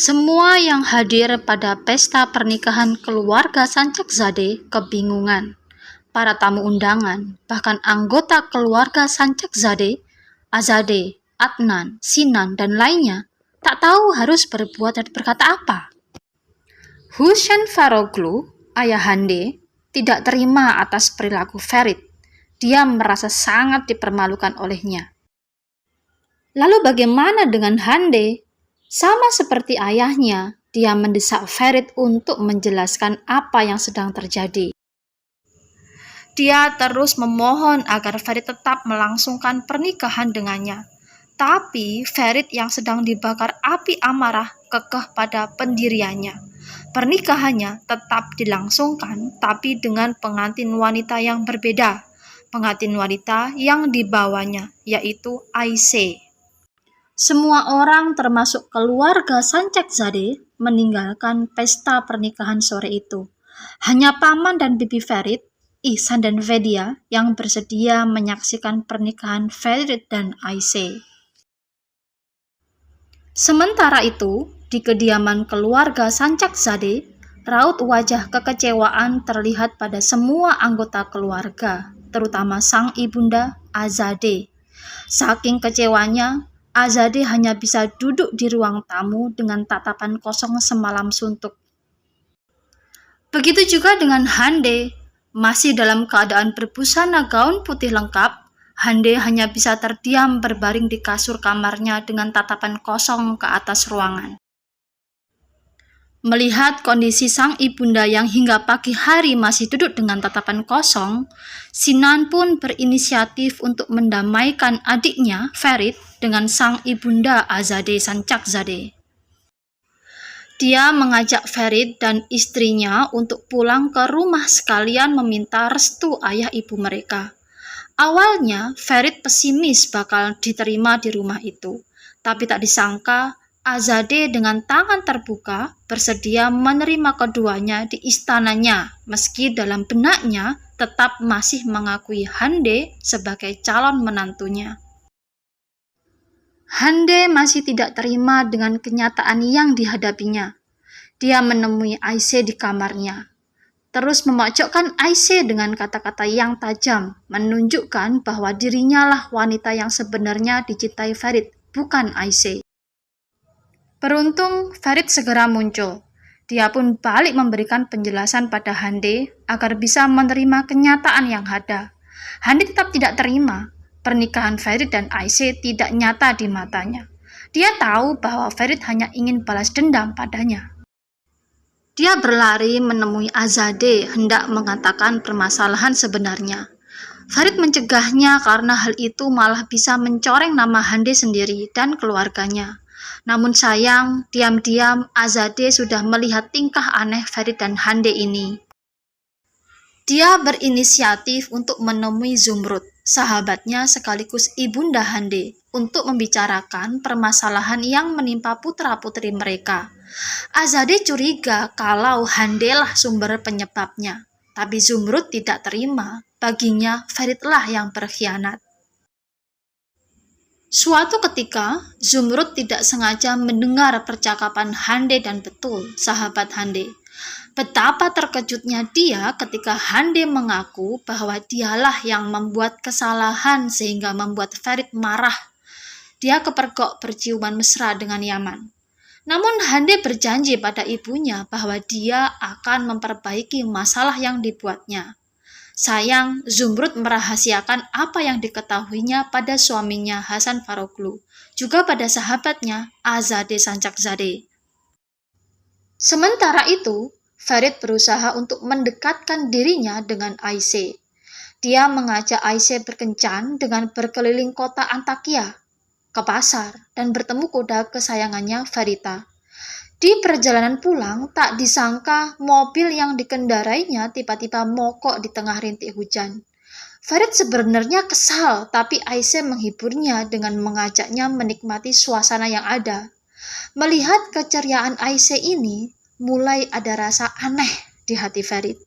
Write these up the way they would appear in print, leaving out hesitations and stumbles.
Semua yang hadir pada pesta pernikahan keluarga Sancakzadeh kebingungan. Para tamu undangan, bahkan anggota keluarga Sancakzadeh, Azadeh, Adnan, Sinan, dan lainnya, tak tahu harus berbuat dan berkata apa. Hussein Faroglu, ayah Hande, tidak terima atas perilaku Ferit. Dia merasa sangat dipermalukan olehnya. Lalu bagaimana dengan Hande? Sama seperti ayahnya, dia mendesak Ferit untuk menjelaskan apa yang sedang terjadi. Dia terus memohon agar Ferit tetap melangsungkan pernikahan dengannya. Tapi Ferit yang sedang dibakar api amarah kekeh pada pendiriannya. Pernikahannya tetap dilangsungkan, tapi dengan pengantin wanita yang berbeda. Pengantin wanita yang dibawanya, yaitu Aisyah. Semua orang termasuk keluarga Sancakzadeh meninggalkan pesta pernikahan sore itu. Hanya paman dan bibi Ferit, Ihsan dan Vedia yang bersedia menyaksikan pernikahan Ferit dan Aisyah. Sementara itu, di kediaman keluarga Sancakzadeh, raut wajah kekecewaan terlihat pada semua anggota keluarga, terutama sang ibunda Azadeh. Saking kecewanya, Azadeh hanya bisa duduk di ruang tamu dengan tatapan kosong semalam suntuk. Begitu juga dengan Hande, masih dalam keadaan berbusana gaun putih lengkap. Hande hanya bisa terdiam berbaring di kasur kamarnya dengan tatapan kosong ke atas ruangan. Melihat kondisi sang ibunda yang hingga pagi hari masih duduk dengan tatapan kosong, Sinan pun berinisiatif untuk mendamaikan adiknya, Ferit, dengan sang ibunda Azadeh Sancakzadeh. Dia mengajak Ferit dan istrinya untuk pulang ke rumah sekalian meminta restu ayah ibu mereka. Awalnya, Ferit pesimis bakal diterima di rumah itu, tapi tak disangka Azadeh dengan tangan terbuka bersedia menerima keduanya di istananya, meski dalam benaknya tetap masih mengakui Hande sebagai calon menantunya. Hande masih tidak terima dengan kenyataan yang dihadapinya. Dia menemui Aisyah di kamarnya, terus memojokkan Aisyah dengan kata-kata yang tajam, menunjukkan bahwa dirinya lah wanita yang sebenarnya dicintai Ferit, bukan Aisyah. Beruntung, Ferit segera muncul. Dia pun balik memberikan penjelasan pada Hande agar bisa menerima kenyataan yang ada. Hande tetap tidak terima. Pernikahan Ferit dan Aisyah tidak nyata di matanya. Dia tahu bahwa Ferit hanya ingin balas dendam padanya. Dia berlari menemui Azadeh hendak mengatakan permasalahan sebenarnya. Ferit mencegahnya karena hal itu malah bisa mencoreng nama Hande sendiri dan keluarganya. Namun sayang, diam-diam Azadeh sudah melihat tingkah aneh Ferit dan Hande ini. Dia berinisiatif untuk menemui Zumrud, sahabatnya sekaligus ibunda Hande, untuk membicarakan permasalahan yang menimpa putra-putri mereka. Azadeh curiga kalau Hande lah sumber penyebabnya, tapi Zumrud tidak terima. Baginya, Feritlah yang berkhianat. Suatu ketika, Zumrud tidak sengaja mendengar percakapan Hande dan betul, sahabat Hande. Betapa terkejutnya dia ketika Hande mengaku bahwa dialah yang membuat kesalahan sehingga membuat Ferit marah. Dia kepergok berciuman mesra dengan Yaman. Namun Hande berjanji pada ibunya bahwa dia akan memperbaiki masalah yang dibuatnya. Sayang, Zumrud merahasiakan apa yang diketahuinya pada suaminya Hasan Faroglu, juga pada sahabatnya Azadeh Sancakzadeh. Sementara itu, Ferit berusaha untuk mendekatkan dirinya dengan Aisyah. Dia mengajak Aisyah berkencan dengan berkeliling kota Antakya, ke pasar, dan bertemu kuda kesayangannya Farita. Di perjalanan pulang, tak disangka mobil yang dikendarainya tiba-tiba mogok di tengah rintik hujan. Ferit sebenarnya kesal, tapi Aisyah menghiburnya dengan mengajaknya menikmati suasana yang ada. Melihat keceriaan Aisyah ini, mulai ada rasa aneh di hati Ferit.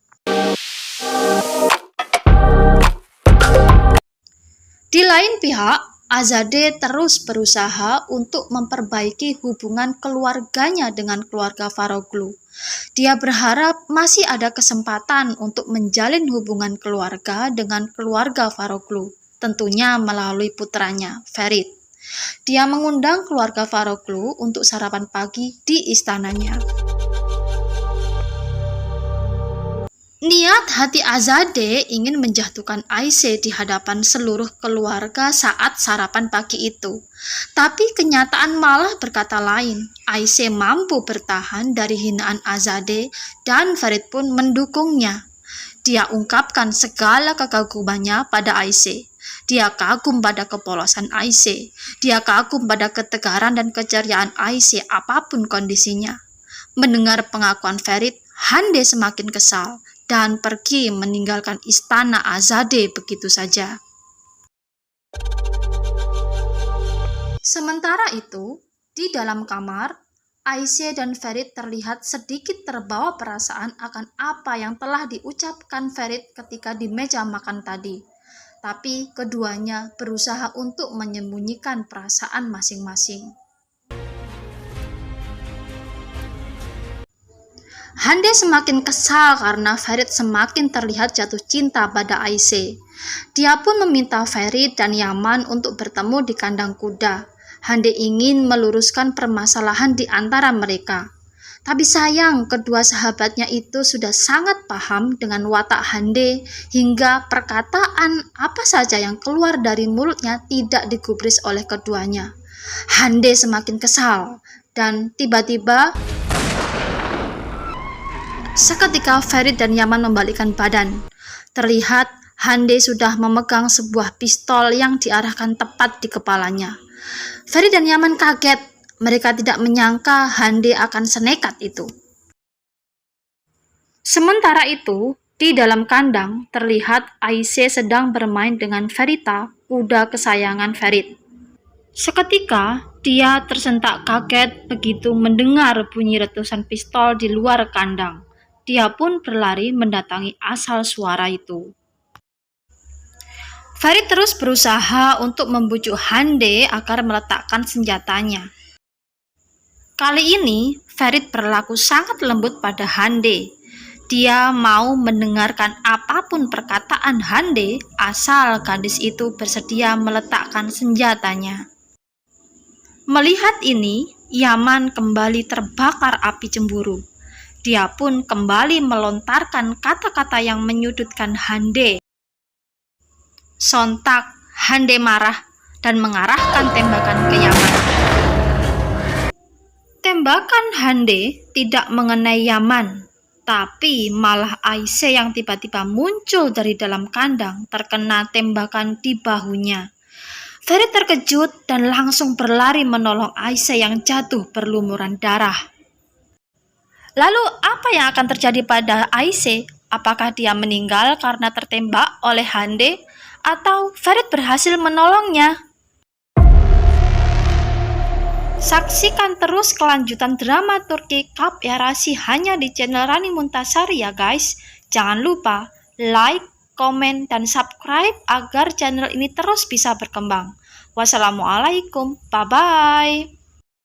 Di lain pihak, Azadeh terus berusaha untuk memperbaiki hubungan keluarganya dengan keluarga Faroglu. Dia berharap masih ada kesempatan untuk menjalin hubungan keluarga dengan keluarga Faroglu, tentunya melalui putranya, Ferit. Dia mengundang keluarga Faroglu untuk sarapan pagi di istananya. Niat hati Azadeh ingin menjatuhkan Aisyah di hadapan seluruh keluarga saat sarapan pagi itu. Tapi kenyataan malah berkata lain. Aisyah mampu bertahan dari hinaan Azadeh dan Ferit pun mendukungnya. Dia ungkapkan segala kekagumannya pada Aisyah. Dia kagum pada kepolosan Aisyah. Dia kagum pada ketegaran dan keceriaan Aisyah apapun kondisinya. Mendengar pengakuan Ferit, Hande semakin kesal dan pergi meninggalkan istana Azadeh begitu saja. Sementara itu, di dalam kamar, Aisyah dan Ferit terlihat sedikit terbawa perasaan akan apa yang telah diucapkan Ferit ketika di meja makan tadi. Tapi keduanya berusaha untuk menyembunyikan perasaan masing-masing. Hande semakin kesal karena Ferit semakin terlihat jatuh cinta pada Aisyah. Dia pun meminta Ferit dan Yaman untuk bertemu di kandang kuda. Hande ingin meluruskan permasalahan di antara mereka. Tapi sayang, kedua sahabatnya itu sudah sangat paham dengan watak Hande hingga perkataan apa saja yang keluar dari mulutnya tidak digubris oleh keduanya. Hande semakin kesal dan tiba-tiba seketika Ferit dan Yaman membalikkan badan. Terlihat Hande sudah memegang sebuah pistol yang diarahkan tepat di kepalanya. Ferit dan Yaman kaget. Mereka tidak menyangka Hande akan senekat itu. Sementara itu, di dalam kandang terlihat Aisyah sedang bermain dengan Ferita, kuda kesayangan Ferit. Seketika, dia tersentak kaget begitu mendengar bunyi letusan pistol di luar kandang. Dia pun berlari mendatangi asal suara itu. Ferit terus berusaha untuk membujuk Hande agar meletakkan senjatanya. Kali ini, Ferit berlaku sangat lembut pada Hande. Dia mau mendengarkan apapun perkataan Hande asal gadis itu bersedia meletakkan senjatanya. Melihat ini, Yaman kembali terbakar api cemburu. Dia pun kembali melontarkan kata-kata yang menyudutkan Hande. Sontak, Hande marah dan mengarahkan tembakan ke Yaman. Tembakan Hande tidak mengenai Yaman, tapi malah Aisyah yang tiba-tiba muncul dari dalam kandang terkena tembakan di bahunya. Ferit terkejut dan langsung berlari menolong Aisyah yang jatuh berlumuran darah. Lalu apa yang akan terjadi pada Aisyah? Apakah dia meninggal karena tertembak oleh Hande atau Ferit berhasil menolongnya? Saksikan terus kelanjutan drama Turki Kap Yarasi hanya di channel Rani Muntasari ya guys. Jangan lupa like, komen, dan subscribe agar channel ini terus bisa berkembang. Wassalamualaikum, bye-bye.